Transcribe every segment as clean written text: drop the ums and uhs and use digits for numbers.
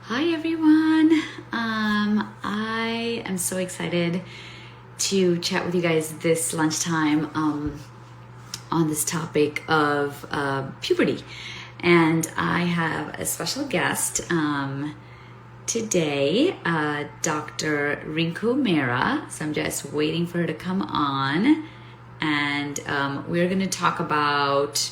Hi everyone. I am so excited to chat with you guys this lunchtime on this topic of puberty. And I have a special guest today, Dr. Rinku Mehra. So I'm just waiting for her to come on. And we're going to talk about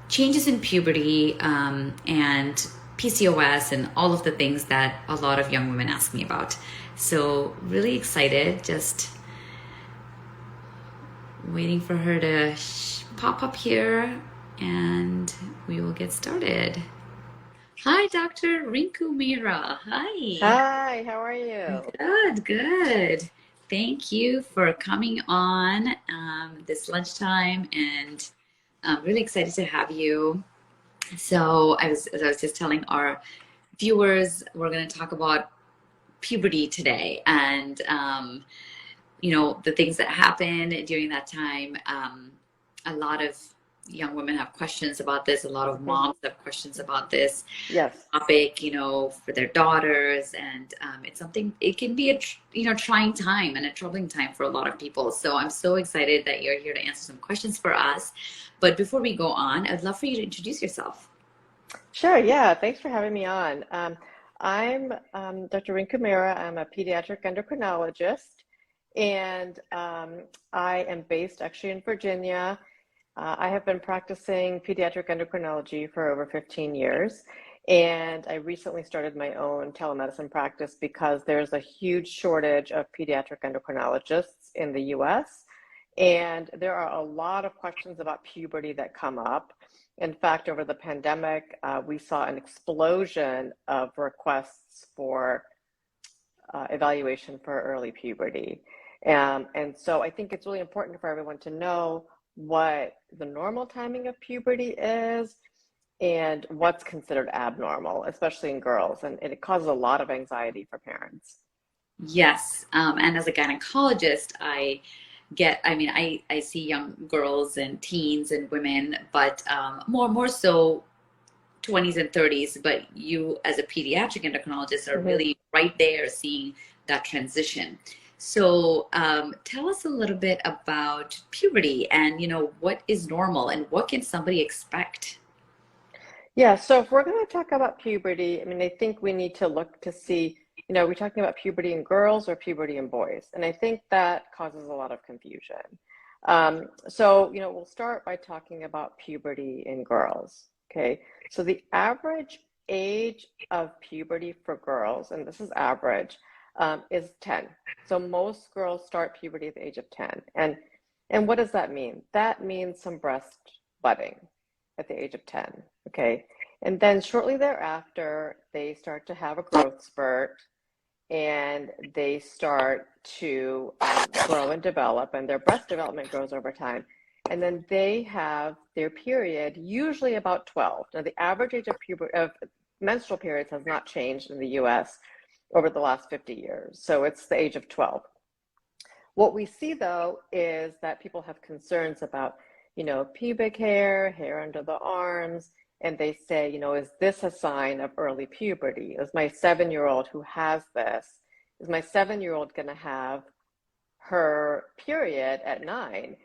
changes in puberty and PCOS and all of the things that a lot of young women ask me about. So really excited, just waiting for her to pop up here and we will get started. Hi, Dr. Rinku Mehra. Hi. Hi, how are you? Good, good. Thank you for coming on this lunchtime, and I'm really excited to have you. So as I was just telling our viewers, we're going to talk about puberty today, and the things that happen during that time. A lot of young women have questions about this. A lot of Mhm. moms have questions about this Yes. topic, for their daughters, and it's something. It can be a trying time and a troubling time for a lot of people. So I'm so excited that you're here to answer some questions for us. But before we go on, I'd love for you to introduce yourself. Sure, yeah, thanks for having me on. I'm Dr. Rinku Mehra. I'm a pediatric endocrinologist, and I am based actually in Virginia. I have been practicing pediatric endocrinology for over 15 years, and I recently started my own telemedicine practice because there's a huge shortage of pediatric endocrinologists in the US, and there are a lot of questions about puberty that come up. In fact, over the pandemic, we saw an explosion of requests for evaluation for early puberty. And so I think it's really important for everyone to know what the normal timing of puberty is and what's considered abnormal, especially in girls. And it causes a lot of anxiety for parents. Yes, and as a gynecologist, I see young girls and teens and women, but more so 20s and 30s. But you, as a pediatric endocrinologist, are Mhm. really right there seeing that transition. So tell us a little bit about puberty and what is normal and what can somebody expect? Yeah, so if we're going to talk about puberty, I mean, I think we need to look to see, are we talking about puberty in girls or puberty in boys? And I think that causes a lot of confusion. We'll start by talking about puberty in girls. Okay, so the average age of puberty for girls, and this is average, is 10. So most girls start puberty at the age of 10. And what does that mean? That means some breast budding at the age of 10. Okay. And then shortly thereafter, they start to have a growth spurt and they start to grow and develop, and their breast development grows over time. And then they have their period, usually about 12. Now, the average age of menstrual periods has not changed in the US over the last 50 years. So it's the age of 12. What we see though is that people have concerns about, pubic hair, hair under the arms, and they say, is this a sign of early puberty? Is my 7-year-old who has this, is my 7-year-old going to have her period at 9?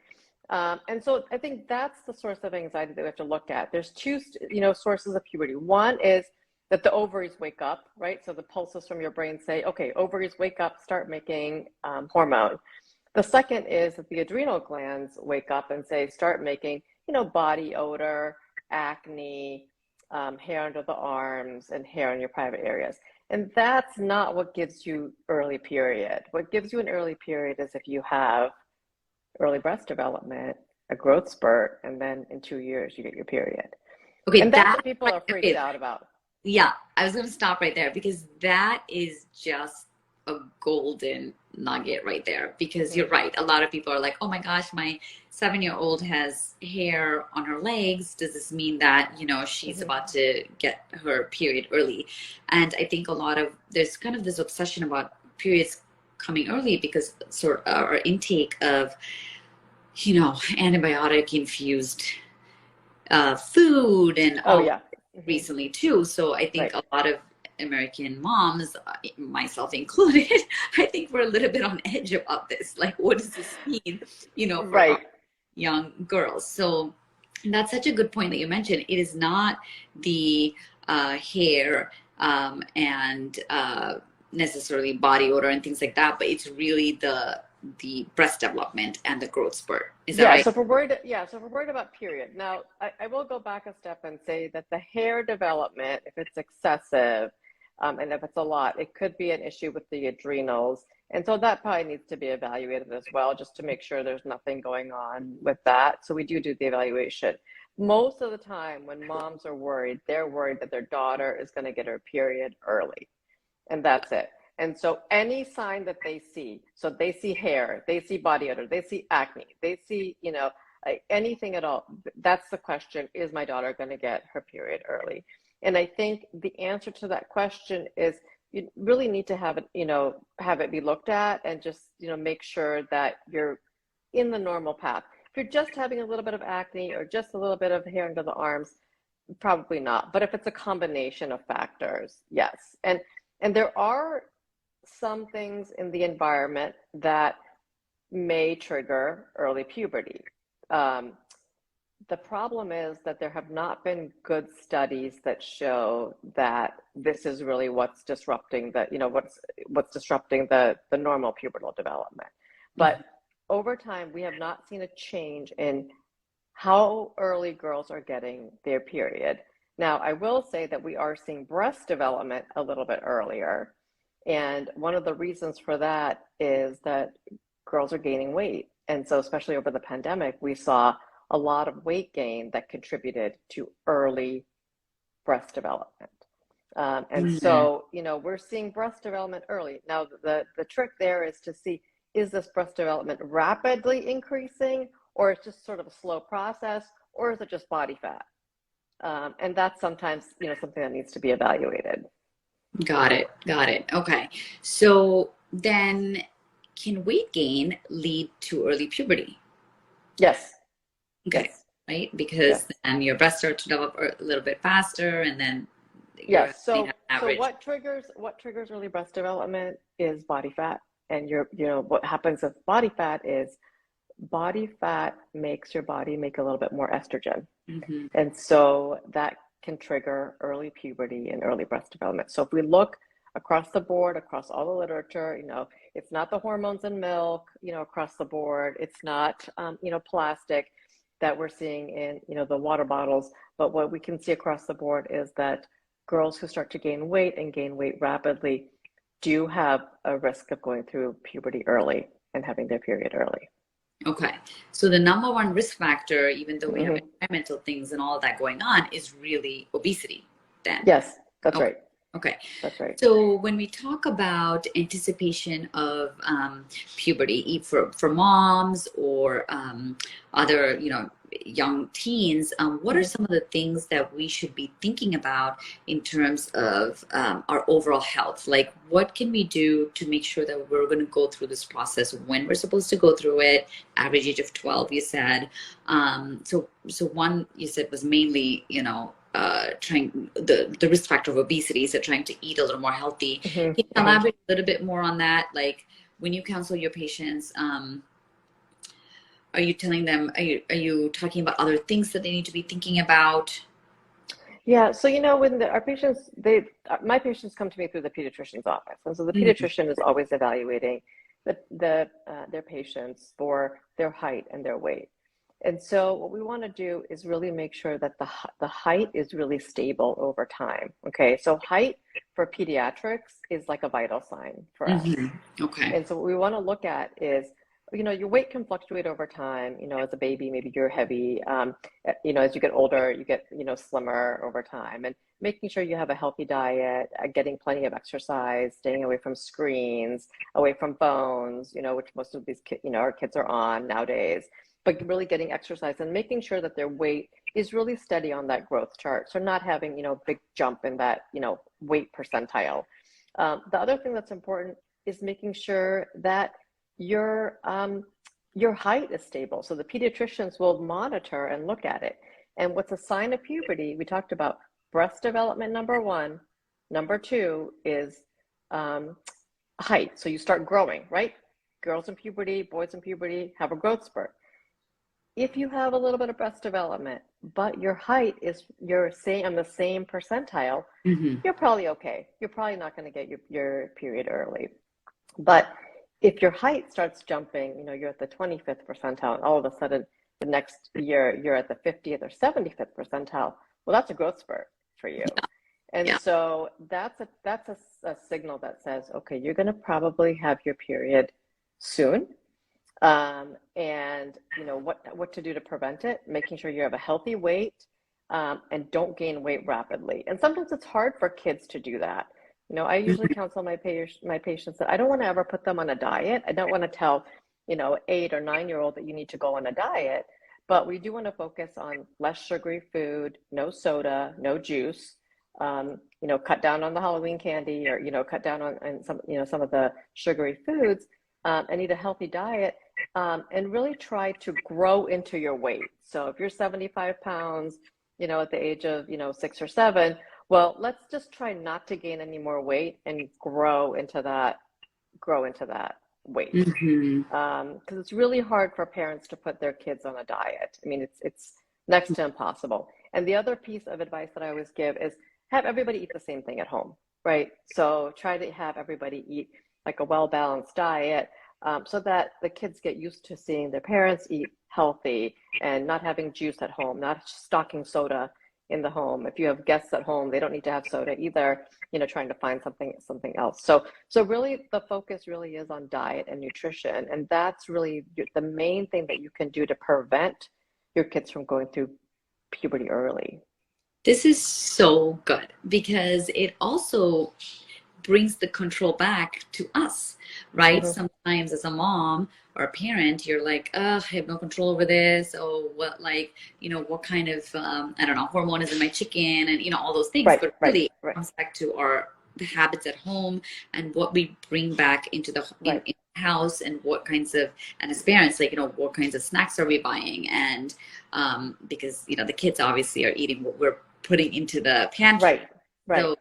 And so I think that's the source of anxiety that we have to look at. There's two, sources of puberty. One is that the ovaries wake up, right? So the pulses from your brain say, okay, ovaries wake up, start making hormone. The second is that the adrenal glands wake up and say, start making, body odor, acne, hair under the arms, and hair in your private areas. And that's not what gives you early period. What gives you an early period is if you have early breast development, a growth spurt, and then in 2 years you get your period. Okay, And that's that what people right are there freaked is. out about. Yeah, I was going to stop right there because that is just a golden nugget right there. Because you're Mm-hmm. right. A lot of people are like, oh my gosh, my 7-year-old has hair on her legs. Does this mean that, she's Mm-hmm. about to get her period early? And I think there's kind of this obsession about periods coming early because sort of our intake of, antibiotic infused food and Oh all yeah. Mm-hmm. recently too. So I think Right. a lot of American moms, myself included, I think we're a little bit on edge about this. Like, what does this mean, for our Right. young girls? So that's such a good point that you mentioned. It is not the hair and necessarily body odor and things like that, but it's really the breast development and the growth spurt. Is that Yeah, right? so if we're worried, yeah, so if we're worried about period. Now, I will go back a step and say that the hair development, if it's excessive, and if it's a lot, it could be an issue with the adrenals. And so that probably needs to be evaluated as well, just to make sure there's nothing going on with that. So we do the evaluation. Most of the time when moms are worried, they're worried that their daughter is going to get her period early. And that's it. And so any sign that they see, so they see hair, they see body odor, they see acne, they see, anything at all, that's the question, is my daughter going to get her period early? And I think the answer to that question is you really need to have it, have it be looked at and just, make sure that you're in the normal path. If you're just having a little bit of acne or just a little bit of hair under the arms, probably not. But if it's a combination of factors, yes. And there are some things in the environment that may trigger early puberty. The problem is that there have not been good studies that show that this is really what's disrupting what's disrupting the normal pubertal development. But over time, we have not seen a change in how early girls are getting their period. Now, I will say that we are seeing breast development a little bit earlier. And one of the reasons for that is that girls are gaining weight. And so, especially over the pandemic, we saw a lot of weight gain that contributed to early breast development. So, we're seeing breast development early. Now, the trick there is to see, is this breast development rapidly increasing, or it's just sort of a slow process, or is it just body fat? And that's sometimes, something that needs to be evaluated. Got it. Okay. So then, can weight gain lead to early puberty? Yes. Okay. Yes. Right? Because then your breasts start to develop a little bit faster, and then yes. So average. what triggers early breast development is body fat. And what happens with body fat is body fat makes your body make a little bit more estrogen. Mm-hmm. And so that can trigger early puberty and early breast development. So if we look across the board, across all the literature, it's not the hormones in milk, across the board. It's not, plastic that we're seeing in, the water bottles. But what we can see across the board is that girls who start to gain weight and gain weight rapidly do have a risk of going through puberty early and having their period early. Okay. So the number one risk factor, even though we have environmental things and all of that going on, is really obesity then. Yes, that's right. Okay. That's right. So when we talk about anticipation of puberty for moms or other, young teens, what are some of the things that we should be thinking about in terms of our overall health? Like, what can we do to make sure that we're going to go through this process when we're supposed to go through it? Average age of 12, you said. So one you said was mainly, trying the risk factor of obesity, so trying to eat a little more healthy. Can you elaborate a little bit more on that? Like, when you counsel your patients, are you telling them, are you talking about other things that they need to be thinking about? Yeah, so when our patients, my patients come to me through the pediatrician's office, and so the pediatrician is always evaluating their patients for their height and their weight. And so what we want to do is really make sure that the height is really stable over time. Okay, so height for pediatrics is like a vital sign for us. Okay. And so what we want to look at is, your weight can fluctuate over time. As a baby, maybe you're heavy. As you get older, you get, slimmer over time. And making sure you have a healthy diet, getting plenty of exercise, staying away from screens, away from phones, which most of these kids, our kids are on nowadays. But really getting exercise and making sure that their weight is really steady on that growth chart. So not having, big jump in that, weight percentile. The other thing that's important is making sure that your height is stable. So the pediatricians will monitor and look at it. And what's a sign of puberty? We talked about breast development, number one, Number two is height. So you start growing, right? Girls in puberty, boys in puberty have a growth spurt. If you have a little bit of breast development, but your height is, you're saying on the same percentile, you're probably okay. You're probably not going to get your period early. But if your height starts jumping, you know, you're at the 25th percentile, and all of a sudden the next year you're at the 50th or 75th percentile, well, that's a growth spurt for you. And so that's a signal that says, okay, you're going to probably have your period soon. And you know what to do to prevent it, making sure you have a healthy weight, and don't gain weight rapidly. And sometimes it's hard for kids to do that. You know, I usually counsel my patients that I don't want to ever put them on a diet. I don't want to tell, you know, 8 or 9-year-old that you need to go on a diet, but we do want to focus on less sugary food, no soda, no juice. You know, cut down on the Halloween candy, or, you know, cut down on some, you know, some of the sugary foods, and eat a healthy diet, and really try to grow into your weight. So if you're 75 pounds, you know, at the age of, you know, 6 or 7, well, let's just try not to gain any more weight and grow into that weight. Because it's really hard for parents to put their kids on a diet. I mean, it's next to impossible. And the other piece of advice that I always give is have everybody eat the same thing at home, right? So try to have everybody eat like a well-balanced diet, so that the kids get used to seeing their parents eat healthy and not having juice at home, not stocking soda in the home. If you have guests at home, they don't need to have soda either, you know, trying to find something else. So really the focus really is on diet and nutrition. And that's really the main thing that you can do to prevent your kids from going through puberty early. This is so good because it also brings the control back to us, right? Sometimes as a mom or a parent, you're like, oh, I have no control over this. Oh, what, like, you know, what kind of, I don't know, hormone is in my chicken, and, you know, all those things. But really it comes back to the habits at home and what we bring back into the in house, and what kinds of, and as parents, like, you know, what kinds of snacks are we buying? And because, you know, the kids obviously are eating what we're putting into the pantry. So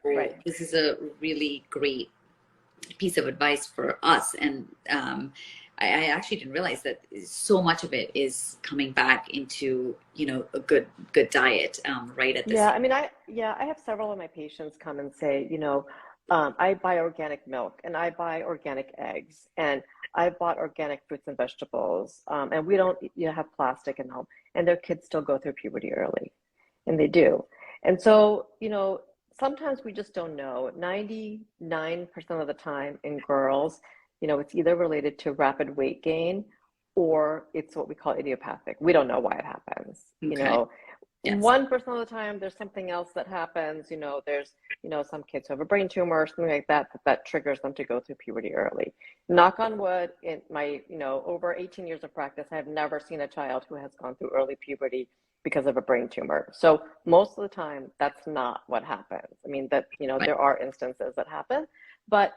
this is a really great piece of advice for us. And I actually didn't realize that so much of it is coming back into, you know, a good diet right at this I mean, I have several of my patients come and say, you know, I buy organic milk, and I buy organic eggs, and I bought organic fruits and vegetables, and we don't, you know, have plastic in home, and their kids still go through puberty early, and they do. And so, you know, sometimes we just don't know. 99% of the time in girls, you know, it's either related to rapid weight gain, or it's what we call idiopathic. We don't know why it happens. You know, 1% of the time there's something else that happens. You know, there's, you know, some kids who have a brain tumor or something like that that triggers them to go through puberty early. Knock on wood, in my, you know, over 18 years of practice, I have never seen a child who has gone through early puberty because of a brain tumor. So most of the time, that's not what happens. I mean, that, you know, there are instances that happen, but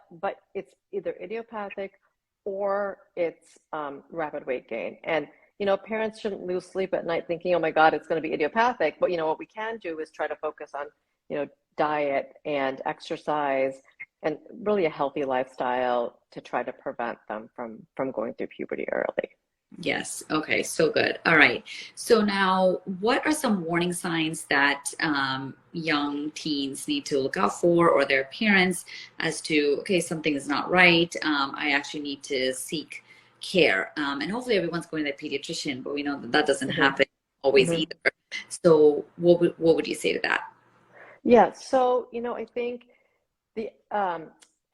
it's either idiopathic or it's rapid weight gain. And, you know, parents shouldn't lose sleep at night thinking, oh my God, it's going to be idiopathic. But, you know, what we can do is try to focus on, you know, diet and exercise and really a healthy lifestyle to try to prevent them from going through puberty early. Yes. Okay. So good. All right. So now, what are some warning signs that young teens need to look out for, or their parents, as to, okay, something is not right. I actually need to seek care. And hopefully everyone's going to the pediatrician, but we know that doesn't happen always either. So what would you say to that? Yeah. So, you know, I think the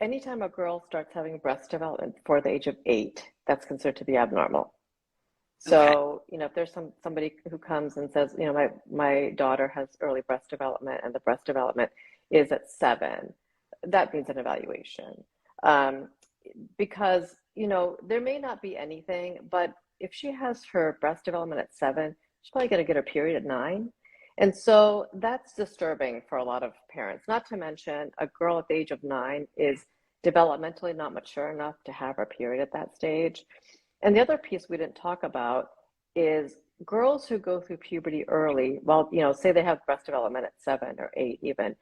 anytime a girl starts having breast development before the age of 8, that's considered to be abnormal. So, you know, if there's somebody who comes and says, you know, my daughter has early breast development, and the breast development is at 7, that needs an evaluation. Because, you know, there may not be anything, but if she has her breast development at 7, she's probably going to get her period at 9. And so that's disturbing for a lot of parents. Not to mention, a girl at the age of 9 is developmentally not mature enough to have her period at that stage. And the other piece we didn't talk about is girls who go through puberty early, well, you know, say they have breast development at 7 or 8 even,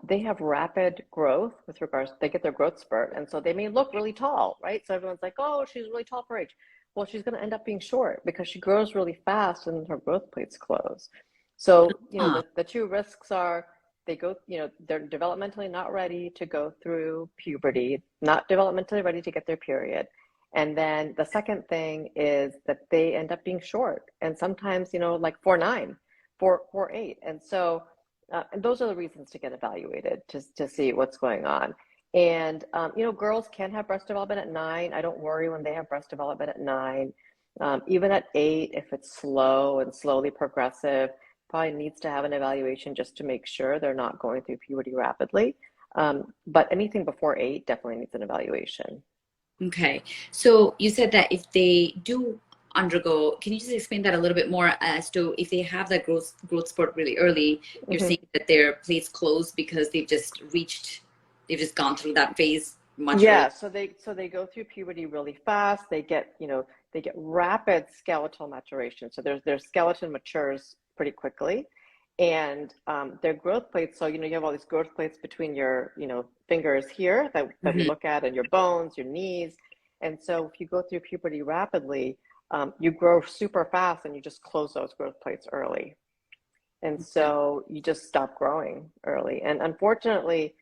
they have rapid growth with regards, they get their growth spurt. And so they may look really tall, right? So everyone's like, oh, she's really tall for her age. Well, she's going to end up being short because she grows really fast and her growth plates close. So, Huh. the two risks are they go, they're developmentally not ready to go through puberty, not developmentally ready to get their period. And then the second thing is that they end up being short and sometimes, like 4'9", 4'8". And so, and those are the reasons to get evaluated to see what's going on. And, girls can have breast development at 9. I don't worry when they have breast development at 9. Even at 8, if it's slow and slowly progressive, probably needs to have an evaluation just to make sure they're not going through puberty rapidly. But anything before 8 definitely needs an evaluation. Okay. So you said that if they do undergo, can you just explain that a little bit more as to if they have that growth spurt really early, you're Mm-hmm. saying that their plates close because they've just gone through that phase much earlier. Yeah, so they go through puberty really fast. They get rapid skeletal maturation. So their skeleton matures pretty quickly, and their growth plates. So you have all these growth plates between your fingers here that we Hmm. look at, and your bones, your knees. And so if you go through puberty rapidly, you grow super fast, and you just close those growth plates early, and Okay. so you just stop growing early. And unfortunately,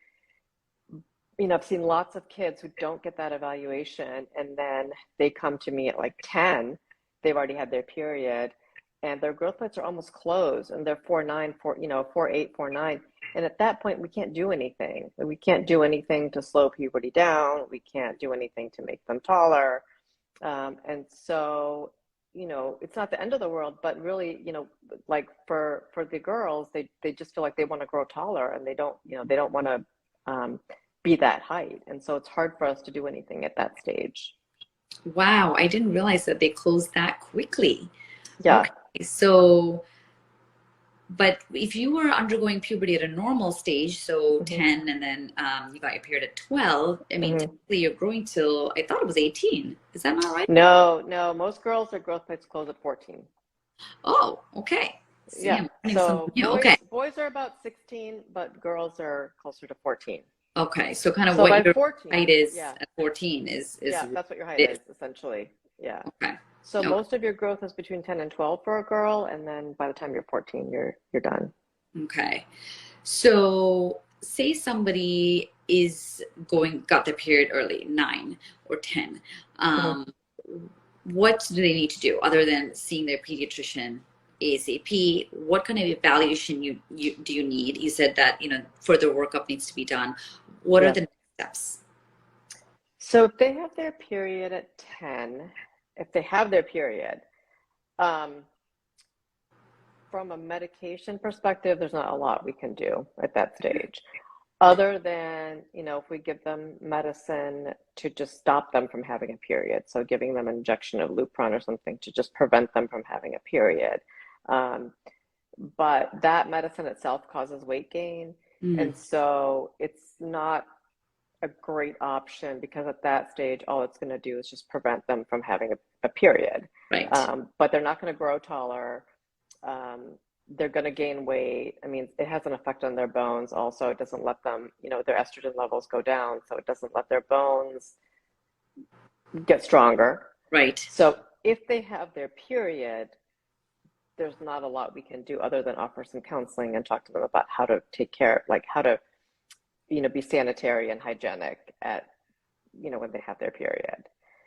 I've seen lots of kids who don't get that evaluation, and then they come to me at like 10, they've already had their period, and their growth plates are almost closed, and they're 4'9", 4'8", 4'9". And at that point, we can't do anything. We can't do anything to slow puberty down. We can't do anything to make them taller. And so, it's not the end of the world, but really, like for the girls, they just feel like they want to grow taller, and they don't want to be that height. And so it's hard for us to do anything at that stage. Wow, I didn't realize that they closed that quickly. Yeah. Okay. So, but if you were undergoing puberty at a normal stage, so Hmm. 10, and then you got your period at 12, I mean, Hmm. typically you're growing till, I thought it was 18. Is that not right? No, no, most girls, their growth plates close at 14. Oh, okay. See, Yeah. I'm learning something So new. boys Okay. boys are about 16, but girls are closer to 14. Okay. So kind of So what by your 14, height is yeah, at 14 is yeah, what that's what your height it is. is essentially. Yeah. Okay. So Okay. most of your growth is between 10 and 12 for a girl, and then by the time you're 14, you're done. Okay. So say somebody got their period early, 9 or 10. Hmm. Um, what do they need to do other than seeing their pediatrician ASAP? What kind of evaluation do you need? You said that, further workup needs to be done. What are Yeah. the next steps? So if they have their period at 10, if they have their period, um, from a medication perspective, there's not a lot we can do at that stage. Other than, if we give them medicine to just stop them from having a period. So giving them an injection of Lupron or something to just prevent them from having a period. Um, but that medicine itself causes weight gain. Mm, And so it's not a great option because at that stage, all it's going to do is just prevent them from having a period. right. But they're not going to grow taller. Um, they're going to gain weight. I mean, it has an effect on their bones also. It doesn't let them, their estrogen levels go down. So it doesn't let their bones get stronger. Right. So if they have their period, there's not a lot we can do other than offer some counseling and talk to them about how to take care, like how to, be sanitary and hygienic at, when they have their period.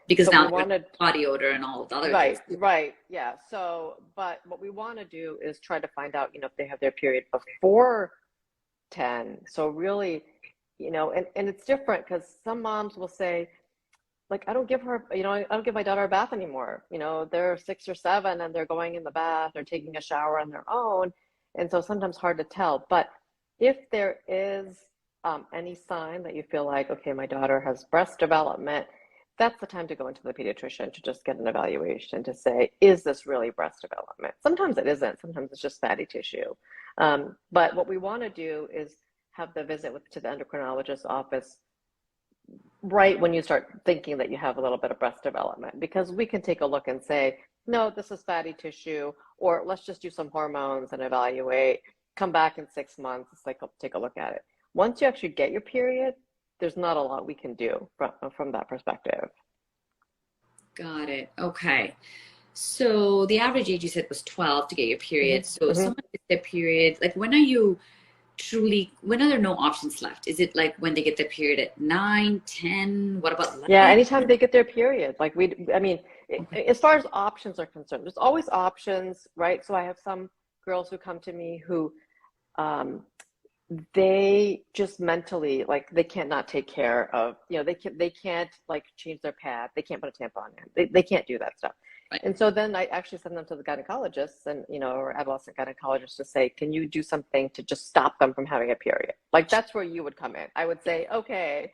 Because So we now there's wanted, body odor and all the other things. right, right, yeah. So, but what we want to do is try to find out, if they have their period before 10. So really, and it's different because some moms will say, like, I don't give her, I don't give my daughter a bath anymore. They're 6 or 7 and they're going in the bath or taking a shower on their own. And so sometimes hard to tell. But if there is any sign that you feel like, okay, my daughter has breast development, that's the time to go into the pediatrician to just get an evaluation to say, is this really breast development? Sometimes it isn't. Sometimes it's just fatty tissue. But what we want to do is have the visit to the endocrinologist's office right when you start thinking that you have a little bit of breast development, because we can take a look and say, no, this is fatty tissue, or let's just do some hormones and evaluate, come back in 6 months, it's like, take a look at it. Once you actually get your period, there's not a lot we can do from that perspective. Got it. Okay. So the average age you said was 12 to get your period. So if someone gets their period, like when are there no options left? Is it like when they get their period at 9, 10? What about 11? Yeah, anytime they get their period. Like I mean, as far as options are concerned, there's always options, right? So I have some girls who come to me who they just mentally, like, they can't not take care of, they can't like change their pad, they can't put a tampon in, they can't do that stuff. Right. And so then I actually send them to the gynecologists and or adolescent gynecologists to say, can you do something to just stop them from having a period? Like, that's where you would come in. I would say, okay,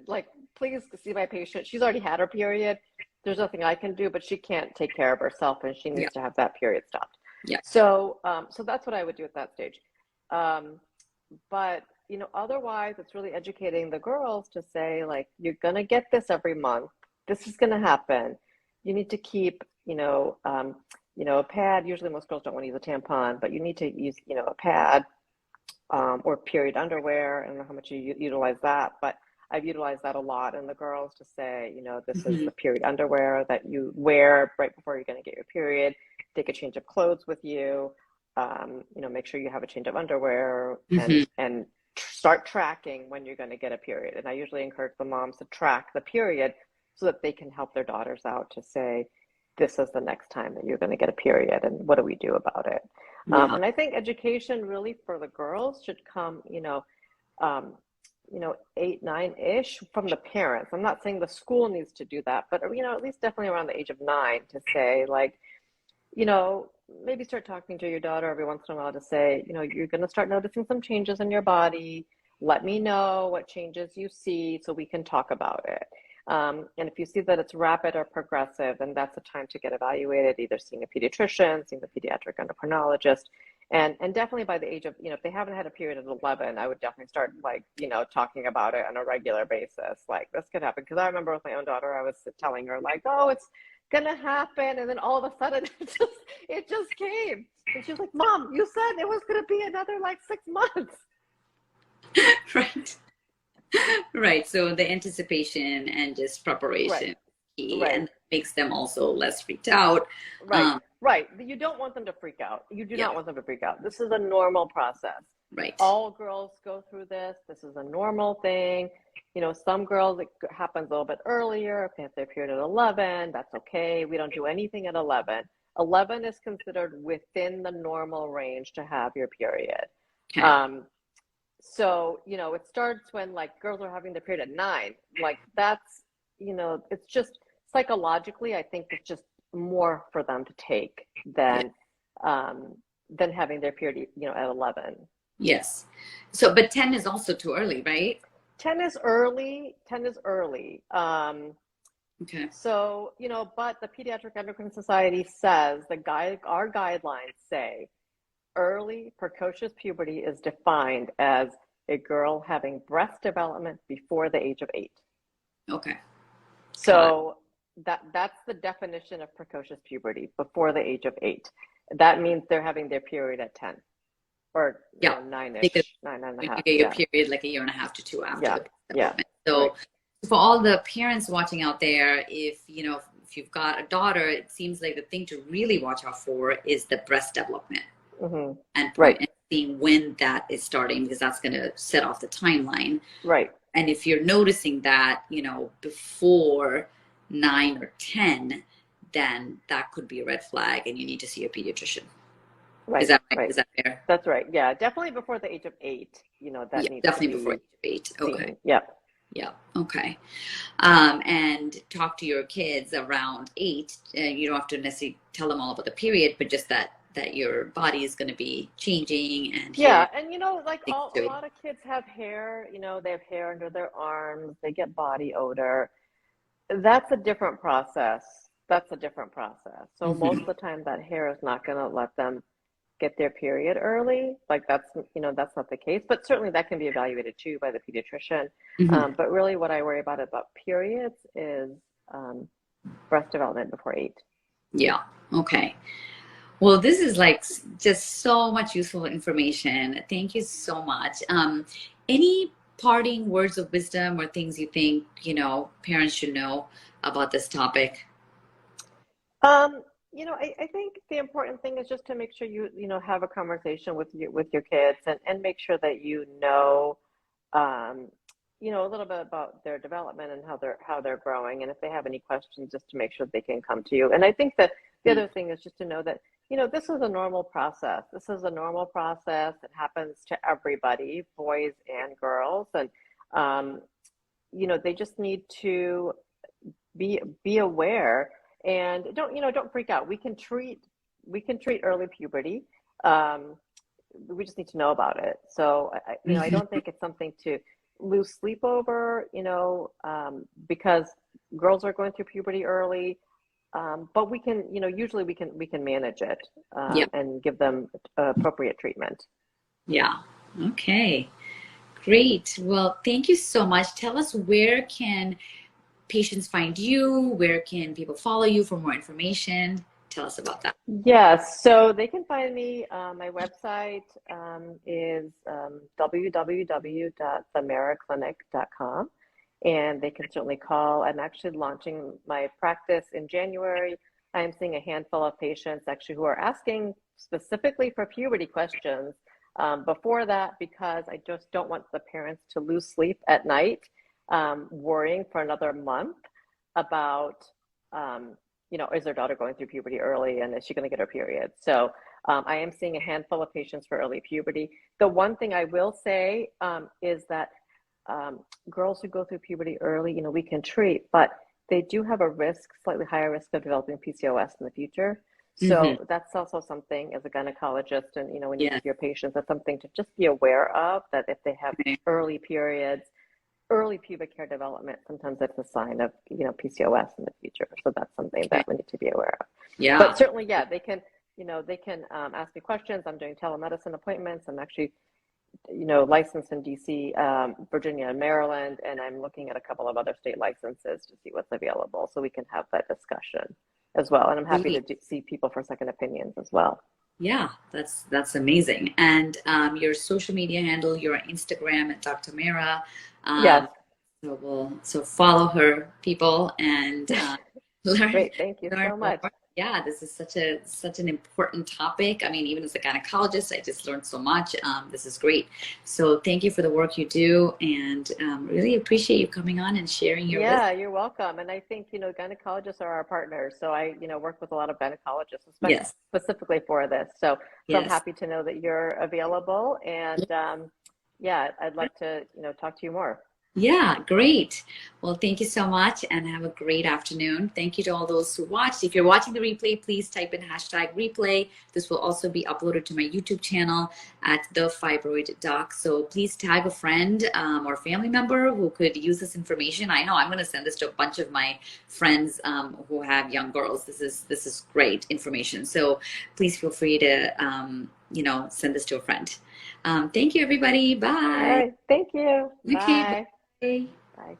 like, please see my patient, she's already had her period, there's nothing I can do, but she can't take care of herself and she needs to have that period stopped. So that's what I would do at that stage. But otherwise it's really educating the girls to say, like, you're going to get this every month. This is going to happen. You need to keep, a pad. Usually most girls don't want to use a tampon, but you need to use, a pad, or period underwear. I don't know how much you utilize that, but I've utilized that a lot in the girls to say, this is the period underwear that you wear right before you're going to get your period. Take a change of clothes with you. Make sure you have a change of underwear and start tracking when you're going to get a period. And I usually encourage the moms to track the period so that they can help their daughters out to say, this is the next time that you're going to get a period and what do we do about it? And I think education really for the girls should come, 8, 9-ish from the parents. I'm not saying the school needs to do that, but, at least definitely around the age of 9 to say, like, maybe start talking to your daughter every once in a while to say, you're going to start noticing some changes in your body. Let me know what changes you see so we can talk about it. And if you see that it's rapid or progressive, then that's the time to get evaluated, either seeing a pediatrician, seeing the pediatric endocrinologist. And definitely by the age of, if they haven't had a period at 11, I would definitely start, like, talking about it on a regular basis. Like, this could happen. Because I remember with my own daughter, I was telling her, like, oh, it's gonna happen, and then all of a sudden it just came, and she was like, Mom, you said it was gonna be another like 6 months. Right. So the anticipation and just preparation key, and makes them also less freaked out. Right. You don't want them to freak out. You do not want them to freak out. This is a normal process. Right. All girls go through this. This is a normal thing. Some girls, it happens a little bit earlier. If they have their period at 11, that's okay. We don't do anything at 11. 11 is considered within the normal range to have your period. Okay. So, it starts when, like, girls are having their period at 9. Like, that's, it's just psychologically, I think it's just more for them to take than having their period, at 11. Yes. So, but 10 is also too early, right? 10 is early. 10 is early. Okay. So, but the Pediatric Endocrine Society says, our guidelines say early precocious puberty is defined as a girl having breast development before the age of 8. Okay. So that's the definition of precocious puberty, before the age of 8. That means they're having their period at 10. Or 9-ish, 9.5. You get your period like a year and a half to 2 after the development. So right. For all the parents watching out there, if you've got a daughter, it seems like the thing to really watch out for is the breast development. And seeing when that is starting, because that's going to set off the timeline. Right. And if you're noticing that, before 9 or 10, then that could be a red flag and you need to see a pediatrician. Right. Is that right? Is that fair? That's right. Yeah, definitely before the age of 8. That needs definitely to be before age of 8. Okay. Seen. Yeah. Yeah. Okay. And talk to your kids around 8. You don't have to necessarily tell them all about the period, but just that your body is going to be changing and and like a lot of kids have hair. They have hair under their arms. They get body odor. That's a different process. So most of the time, that hair is not going to let them get their period early. Like, that's not the case, but certainly that can be evaluated too by the pediatrician. But really what I worry about periods is breast development before 8. Yeah. Okay. Well, this is like just so much useful information. Thank you so much. Any parting words of wisdom or things you think, parents should know about this topic? Um, I think the important thing is just to make sure you have a conversation with your kids and make sure that um, a little bit about their development and how they're growing, and if they have any questions, just to make sure they can come to you. And I think that the Mm. other thing is just to know that this is a normal process. This is a normal process. It happens to everybody, boys and girls, and um, they just need to be aware and don't freak out. We can treat early puberty. Um, we just need to know about it. So I don't think it's something to lose sleep over, because girls are going through puberty early. But we can, usually we can manage it, Yeah. and give them appropriate treatment. Yeah. Okay. Great. Well, thank you so much. Tell us, where can patients find you? Where can people follow you for more information? Tell us about that. Yes, so they can find me. My website is www.themeraclinic.com, and they can certainly call. I'm actually launching my practice in January. I'm seeing a handful of patients actually who are asking specifically for puberty questions before that, because I just don't want the parents to lose sleep at night, worrying for another month about. Is their daughter going through puberty early, and is she going to get her period? So I am seeing a handful of patients for early puberty. The one thing I will say is that girls who go through puberty early, we can treat, but they do have a slightly higher risk of developing PCOS in the future. Hmm. So that's also something, as a gynecologist, and when you Yeah. see your patients, that's something to just be aware of, that if they have Okay. early periods, early pubic hair development, sometimes it's a sign of, PCOS in the future. So that's something Okay. that we need to be aware of. Yeah. But certainly, yeah, they can ask me questions. I'm doing telemedicine appointments. I'm actually, licensed in DC, Virginia, and Maryland, and I'm looking at a couple of other state licenses to see what's available, so we can have that discussion as well. And I'm happy to Great. see people for second opinions as well. Yeah, that's amazing. And your social media handle, your Instagram at Dr. Mehra. Yes. Um, so follow her, people, and learn Great. Thank you learn so more. much. Yeah, this is such an important topic. I mean, even as a gynecologist, I just learned so much. This is great. So thank you for the work you do, and really appreciate you coming on and sharing your wisdom. Yeah, you're welcome. And I think, gynecologists are our partners. So I, work with a lot of gynecologists, Yes, specifically for this. So I'm yes. happy to know that you're available. And yeah, I'd love to, talk to you more. Yeah, great. Well, thank you so much and have a great afternoon. Thank you to all those who watched. If you're watching the replay, please type in hashtag replay. This will also be uploaded to my YouTube channel at TheFibroidDoc. So please tag a friend or family member who could use this information. I know I'm going to send this to a bunch of my friends who have young girls. This is great information. So please feel free to send this to a friend. Thank you, everybody. All Bye. right. Thank you. Okay. Bye. Bye. Bye.